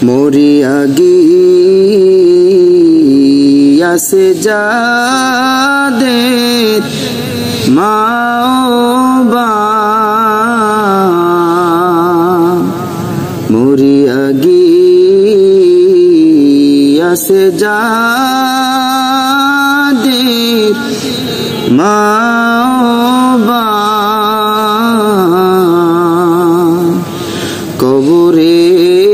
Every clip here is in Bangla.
মরিয়া গিয়াছে যাদের মা ও বাপ, মরিয়া গিয়াছে যাদের মা ও বাপ, কবরেরই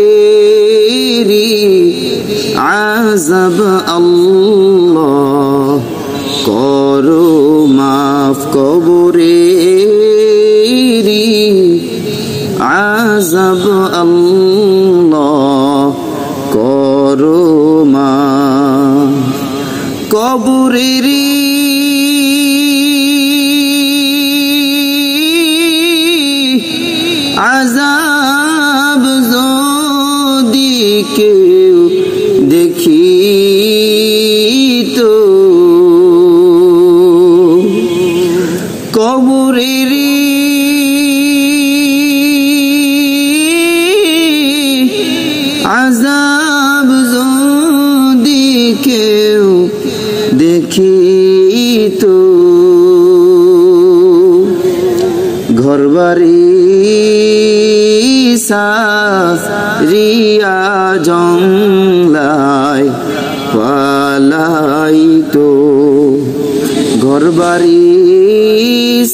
আযাব আল্লাহ করো মাফ, কবরেরই আযাব আল্লাহ করো মাফ, কবরেরই আযাব যদি কেউ দেখিতো, কবরেরই আযাব যদি কেউ দেখিতো, ঘরবাড়ি সারিয়া জংলায় পালাইতো, ঘরবাড়ি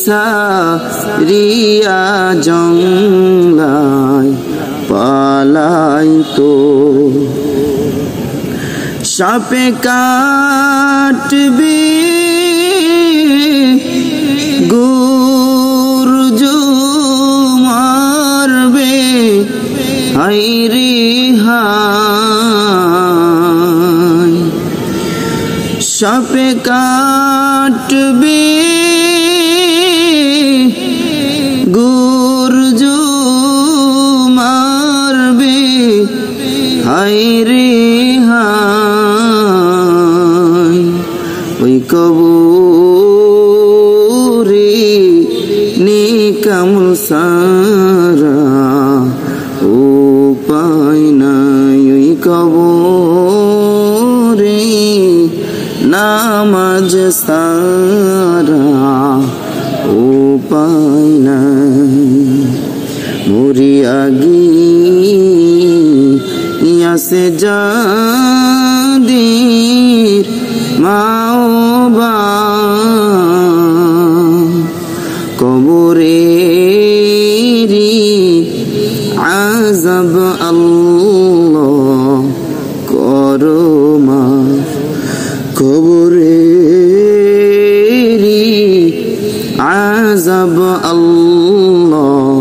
সারিয়া জংলায় পালাইতো, সাপে কাটবে গুরজু মারবে হায়রে হায়, সাপে কাটবে গুরজু মারবে হায়রে হায়, ওই কবরে নিকামল সারা উপায় নাই, ওই কবরে নামাজ সারা উপায় নাই, মরিয়া গিয়াছে যাদের মা ও বাপ, কবরেরই আযাব আল্লাহ করো মাফ, কবরেরই আযাব আল্লাহ